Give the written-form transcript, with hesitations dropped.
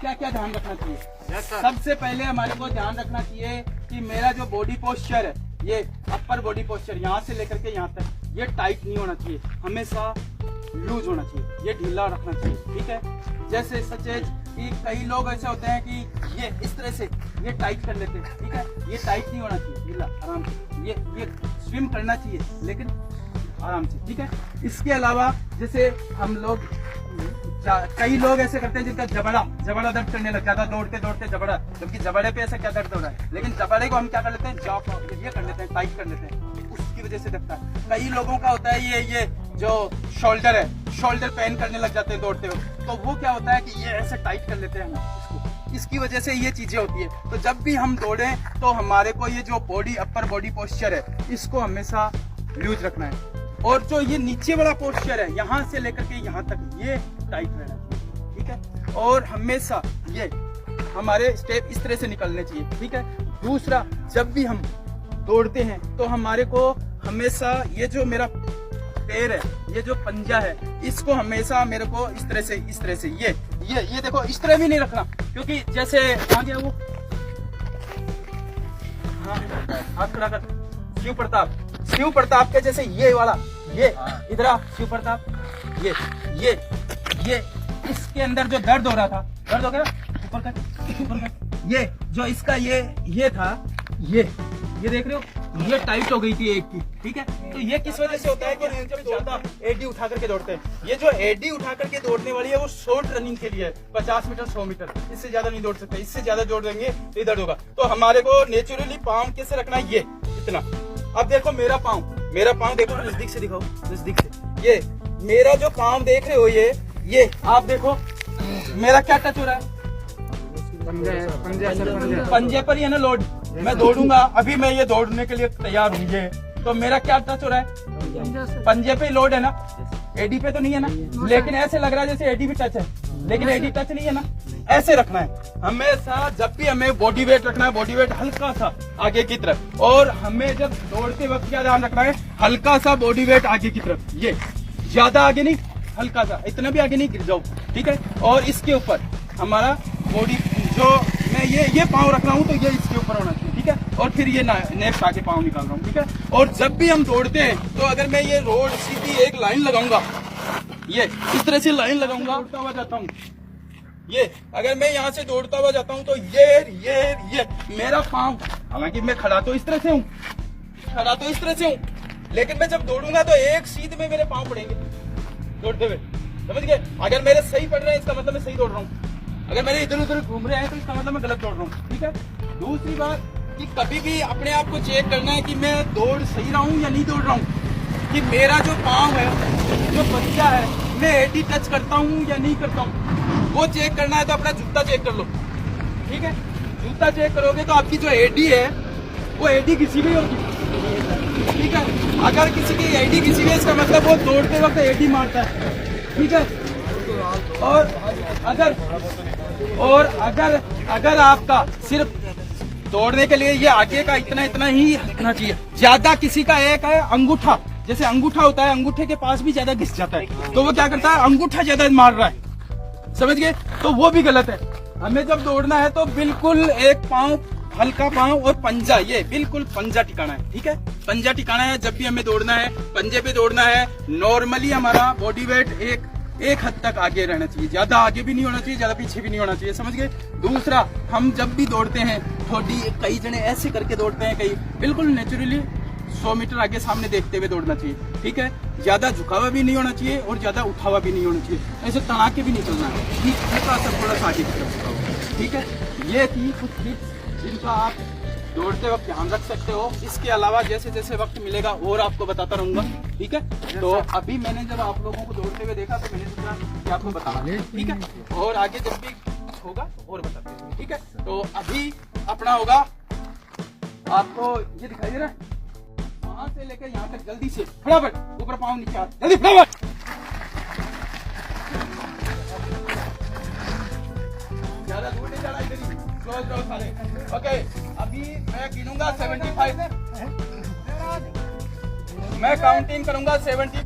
क्या क्या ध्यान रखना चाहिए? सबसे पहले हमारे को ध्यान रखना चाहिए कि मेरा जो बॉडी पोस्चर है, ये अपर बॉडी पोस्चर यहाँ से लेकर के यहाँ तक, ये टाइट नहीं होना चाहिए, हमेशा लूज होना चाहिए, ये ढीला रखना चाहिए। ठीक है, जैसे सचेज कि कई लोग ऐसे होते हैं कि ये इस तरह से ये टाइट कर लेते हैं। ठीक है, ये टाइट नहीं होना चाहिए, ढीला आराम से, ये स्विम करना चाहिए लेकिन आराम से। ठीक है, इसके अलावा जैसे हम लोग कई लोग ऐसे करते हैं जिनका जबड़ा दर्द करने लग जाता है दौड़ते दौड़ते जबड़ा, जबकि जबड़े पे ऐसा क्या दर्द हो रहा है, लेकिन जबड़े को हम क्या कर लेते हैं, जॉब ये कर लेते हैं, टाइट कर लेते हैं, उसकी वजह से दर्द है। कई लोगों का होता है ये जो शोल्डर है, शोल्डर पेन करने लग जाते हैं दौड़ते वक्त, तो वो क्या होता है कि ये ऐसे टाइट कर लेते हैं हम इसको, इसकी वजह से ये चीजें होती है। तो जब भी हम दौड़े तो हमारे को ये जो बॉडी अपर बॉडी पोस्चर है इसको हमेशा लूज रखना है, और जो ये नीचे वाला पोस्चर है यहाँ से लेकर के यहाँ तक ये टाइट रहना चाहिए। ठीक है, और हमेशा ये हमारे स्टेप इस तरह से निकलने चाहिए। ठीक है, दूसरा जब भी हम दौड़ते हैं तो हमारे को हमेशा ये जो मेरा पैर है, ये जो पंजा है, इसको हमेशा मेरे को इस तरह से ये देखो इस तरह भी नहीं रखना, क्योंकि जैसे आ गया वो, हाँ हाथ खड़ा कर, शिव प्रताप के जैसे ये वाला, ये इधर शिव प्रताप, ये इसके अंदर जो दर्द हो रहा था, दर्द हो गया, ऊपर कर, ये जो इसका ये था, ये देख रहे हो, ये टाइट हो गई थी एक की। ठीक है, तो ये किस वजह से होता है कि हम जब ज्यादा एडी उठा करके दौड़ते हैं, ये जो एडी उठा करके दौड़ने वाली है वो शॉर्ट रनिंग के लिए है, 50 मीटर 100 मीटर, इससे ज्यादा नहीं दौड़ सकते, इससे ज्यादा दौड़ देंगे तो दर्द होगा। तो हमारे को नेचुरली पाँव कैसे रखना है, ये इतना। अब देखो मेरा पाँव देखो, नजदीक से दिखाओ, नजदीक से, ये मेरा जो पाँव देख रहे हो, ये आप देखो मेरा क्या टच हो रहा है, पंजे पर ही है ना लोड। मैं दौड़ूंगा, अभी मैं ये दौड़ने के लिए तैयार हूँ, ये तो मेरा क्या टच हो रहा है, पंजे पे लोड है ना, एडी पे तो नहीं है ना, लेकिन ऐसे लग रहा है जैसे एडी भी टच है, लेकिन एडी टच नहीं है ना। ऐसे रखना है हमेशा, जब भी हमें बॉडी वेट रखना है, बॉडी वेट हल्का सा आगे की तरफ, और हमें जब दौड़ते वक्त क्या ध्यान रखना है, हल्का सा बॉडी वेट आगे की तरफ, ये ज्यादा आगे नहीं, हल्का सा, इतना भी आगे नहीं गिर जाओ। ठीक है, और इसके ऊपर हमारा बॉडी जो मैं ये पाँव रख रहा हूँ तो ये इसके ऊपर होना चाहिए। ठीक है, और फिर ये नेक्स्ट आके पाँव निकाल रहा हूँ। ठीक है, और जब भी हम दौड़ते हैं तो अगर मैं ये रोड सीधी एक लाइन लगाऊंगा, ये इस तरह से लाइन लगाऊंगा, दौड़ता हुआ जाता हूँ, ये अगर मैं यहाँ से दौड़ता हुआ जाता हूँ तो ये मेरा पाँव, हालांकि मैं खड़ा तो इस तरह से हूँ, लेकिन मैं जब दौड़ूंगा तो एक सीध में मेरे पाँव पड़ेंगे दौड़ते हुए, समझ गए। अगर मेरे सही पड़ रहे हैं इसका मतलब मैं सही दौड़ रहा हूँ, अगर मेरे इधर उधर घूम रहे हैं तो इसका मतलब मैं गलत दौड़ रहा हूँ। ठीक है, दूसरी बात कि कभी भी अपने आप को चेक करना है कि मैं दौड़ सही रहा हूँ या नहीं दौड़ रहा हूँ, कि मेरा जो पाँव है, जो बच्चा है, मैं एडी टच करता हूँ या नहीं करता हूँ, वो चेक करना है तो अपना जूता चेक कर लो। ठीक है, जूता चेक करोगे तो आपकी जो एडी है वो एडी किसी भी होगी। ठीक है, अगर किसी की एडी किसी भी, इसका मतलब वो दौड़ते वक्त एडी मारता है। ठीक है, और अगर आपका सिर्फ दौड़ने के लिए ये आगे का इतना ही रखना चाहिए, ज्यादा किसी का एक है अंगूठा, जैसे अंगूठा होता है, अंगूठे के पास भी ज्यादा घिस जाता है, तो वो क्या करता है, अंगूठा ज्यादा मार रहा है, समझ गए, तो वो भी गलत है। हमें जब दौड़ना है तो बिल्कुल एक पाँव, हल्का पाँव, और पंजा, ये बिल्कुल पंजा टिकाना है। ठीक है, पंजा टिकाना है जब भी हमें दौड़ना है, पंजे पे दौड़ना है। नॉर्मली हमारा बॉडी वेट एक हद तक आगे रहना चाहिए, ज्यादा आगे भी नहीं होना चाहिए, ज्यादा पीछे भी नहीं होना चाहिए, समझ गए। दूसरा, हम जब भी दौड़ते हैं थोड़ी, कई जने ऐसे करके दौड़ते हैं, कई बिल्कुल नेचुरली 100 मीटर आगे सामने देखते हुए दौड़ना चाहिए। ठीक है, ज्यादा झुकावा भी नहीं होना चाहिए और ज्यादा उठावा भी नहीं होना चाहिए, ऐसे तड़ा के भी नहीं चलना है, थोड़ा सा आगे की तरफ। ठीक है, ये थी कुछ टिप्स जिनका आप दौड़ते वक्त ध्यान रख सकते हो। इसके अलावा जैसे जैसे वक्त मिलेगा और आपको बताता रहूंगा। ठीक है, तो अभी मैंने जब आप लोगों को दौड़ते हुए देखा तो मैंने सोचा कि आपको बताना। ठीक है, और आगे जब भी होगा और बताते हैं। ठीक है, तो अभी अपना होगा, आपको ये दिखाई दे रहा है, वहां से लेकर यहाँ तक जल्दी से फटाफट ऊपर पाँव नीचे, जल्दी फटाफट, ज्यादा दूर नहीं जाना, इधर ही क्लोज सारे। ओके, अभी मैं गिनूंगा 75, मैं काउंटिंग करूंगा 70।